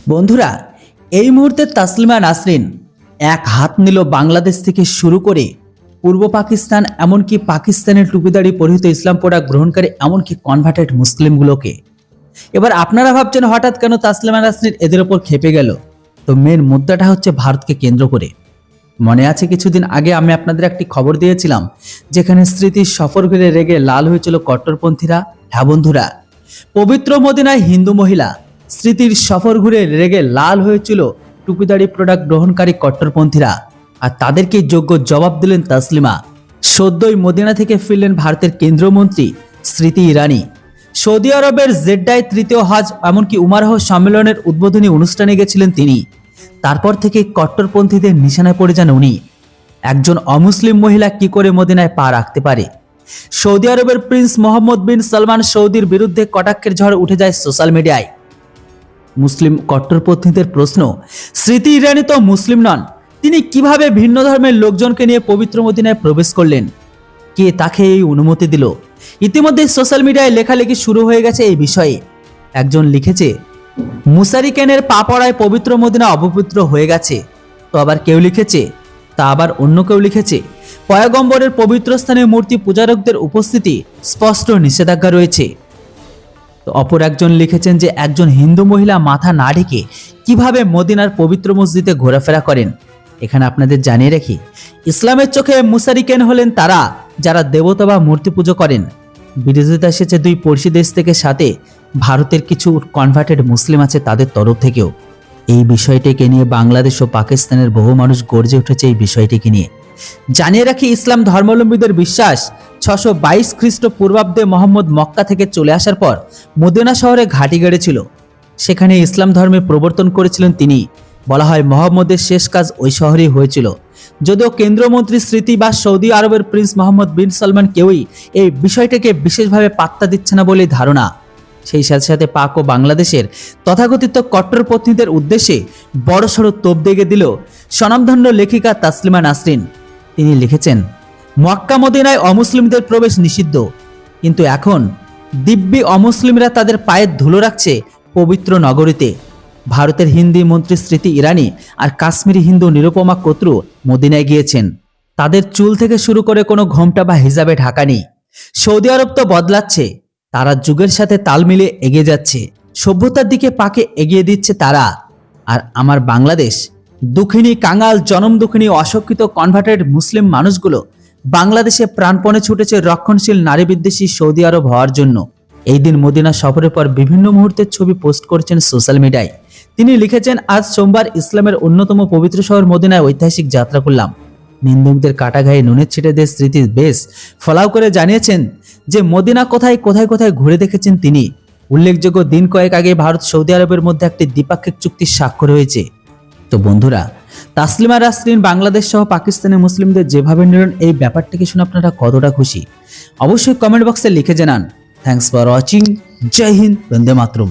বন্ধুরা, এই মুহূর্তে তাসলিমা নাসরিন এক হাত নিল বাংলাদেশ থেকে শুরু করে পূর্ব পাকিস্তান, এমনকি পাকিস্তানের টুপিদারি পরিহিত ইসলাম প্রোডাক্ট গ্রহণকারী এমনকি কনভার্টেড মুসলিমগুলোকে। এবার আপনারা ভাবছেন হঠাৎ কেন তাসলিমা নাসরিন এদের ওপর খেপে গেল? তো মেন মুদ্রাটা হচ্ছে ভারতকে কেন্দ্র করে। মনে আছে কিছুদিন আগে আমি আপনাদের একটি খবর দিয়েছিলাম যেখানে স্মৃতির সফর ঘিরে রেগে লাল হয়েছিল কট্টরপন্থীরা। হ্যাঁ বন্ধুরা, পবিত্র মদিনায় হিন্দু মহিলা স্মৃতির সফর ঘুরে রেগে লাল হয়েছিল টুপিদারি প্রোডাক্ট গ্রহণকারী কট্টরপন্থীরা, আর তাদেরকে যোগ্য জবাব দিলেন তাসলিমা। সদ্যই মদিনা থেকে ফিরলেন ভারতের কেন্দ্রীয় মন্ত্রী স্মৃতি ইরানি। সৌদি আরবের জেড্ডায় তৃতীয় হজ এমনকি উমারহ সম্মেলনের উদ্বোধনী অনুষ্ঠানে গেছিলেন তিনি। তারপর থেকে কট্টরপন্থীদের নিশানায় পড়ে যান উনি। একজন অমুসলিম মহিলা কি করে মদিনায় পা রাখতে পারে? সৌদি আরবের প্রিন্স মোহাম্মদ বিন সালমান সৌদির বিরুদ্ধে কটাক্ষের ঝড় উঠে যায় সোশ্যাল মিডিয়ায়। মুসলিম কট্টরপন্থীদের প্রশ্ন, স্মৃতি ইরানি তো মুসলিম নন, তিনি কিভাবে ভিন্ন ধর্মের লোকজনকে নিয়ে পবিত্র মদিনায় প্রবেশ করলেন? কে তাকে এই অনুমতি দিল? ইতিমধ্যে সোশ্যাল মিডিয়ায় লেখালেখি শুরু হয়ে গেছে এই বিষয়ে। একজন লিখেছে, মুসারিকেনের পা পড়ায় পবিত্র মদিনা অপবিত্র হয়ে গেছে। তো আবার কেউ লিখেছে, তা আবার অন্য কেউ লিখেছে, পয়গম্বরের পবিত্র স্থানে মূর্তি পূজারকদের উপস্থিতি স্পষ্ট নিষেধাজ্ঞা রয়েছে। তো অপর একজন লিখেছেন যে একজন হিন্দু মহিলা মাথা না ঢেকে কিভাবে মদিনার পবিত্র মসজিদে ঘোরাফেরা করেন। এখানে আপনাদের জানিয়ে রাখি, ইসলামের চোখে মুসারিকেন হলেন তারা যারা দেবতা বা মূর্তি পুজো করেন। বিরোধিতা এসেছে দুই পড়শি দেশ থেকে, সাথে ভারতের কিছু কনভার্টেড মুসলিম আছে তাদের তরফ থেকেও। এই বিষয়টিকে নিয়ে বাংলাদেশ ও পাকিস্তানের বহু মানুষ গর্জে উঠেছে এই বিষয়টিকে নিয়ে। জানিয়ে রাখি, ইসলাম ধর্মাবলম্বীদের বিশ্বাস 622 খ্রিস্টপূর্বাব্দে মোহাম্মদ মক্কা থেকে চলে আসার পর মদিনা শহরে ঘাঁটি গেড়েছিল। সেখানে ইসলাম ধর্মের প্রবর্তন করেছিলেন তিনি। বলা হয় মোহাম্মদের শেষ কাজ ওই শহরেই হয়েছিল। যদিও কেন্দ্রমন্ত্রী স্মৃতি বা সৌদি আরবের প্রিন্স মোহাম্মদ বিন সালমান কেউই এই বিষয়টাকে বিশেষভাবে পাত্তা দিচ্ছে না বলেই ধারণা। সেই সাথে সাথে পাক ও বাংলাদেশের তথাকথিত কট্টরপন্থীদের উদ্দেশ্যে বড়সড় তোপ দেগে দিল স্বনামধন্য লেখিকা তাসলিমা নাসরিন। তিনি লিখেছেন, মক্কা মদিনায় অমুসলিমদের প্রবেশ নিষিদ্ধ, কিন্তু এখন দিব্যি অমুসলিমরা তাদের পায়ের ধুলো রাখছে পবিত্র নগরীতে। ভারতের হিন্দি মন্ত্রী স্মৃতি ইরানি আর কাশ্মীরি হিন্দু নিরুপমা কত্রু মদিনায় গিয়েছেন। তাদের চুল থেকে শুরু করে কোনো ঘোমটা বা হিজাবে ঢাকা নেই। সৌদি আরব তো বদলাচ্ছে, তারা যুগের সাথে তাল মিলিয়ে এগিয়ে যাচ্ছে, সভ্যতার দিকে পাকে এগিয়ে দিচ্ছে তারা। আর আমার বাংলাদেশ দুঃখিনী, কাঙাল, জনম দুঃখিনী, অশিক্ষিত কনভার্টেড মুসলিম মানুষগুলো বাংলাদেশে প্রাণপণে ছুটেছে রক্ষণশীল নারী বিদ্বেষী সৌদি আরব হওয়ার জন্য। এই দিন মদিনা সফরের পর বিভিন্ন মুহূর্তের ছবি পোস্ট করেছেন সোশ্যাল মিডিয়ায়। তিনি লিখেছেন, আজ সোমবার ইসলামের অন্যতম পবিত্র শহর মদিনায় ঐতিহাসিক যাত্রা করলাম। নিন্দুকদের কাটা গায়ে নুনের ছিটে দিয়ে স্মৃতির বেশ ফলাও করে জানিয়েছেন যে মদিনা কোথায় কোথায় কোথায় ঘুরে দেখেছেন তিনি। উল্লেখযোগ্য, দিন কয়েক আগে ভারত সৌদি আরবের মধ্যে একটি দ্বিপাক্ষিক চুক্তি স্বাক্ষর হয়েছে। তো বন্ধুরা, তাসলিমা নাসরিন বাংলাদেশ সহ পাকিস্তানের মুসলিমদের যেভাবে নিলেন, এই ব্যাপারটিকে শুনে আপনারা কতটা খুশি অবশ্যই কমেন্ট বক্সে লিখে জানান। Thanks for watching. জয় হিন্দ, বন্দে মাতরম।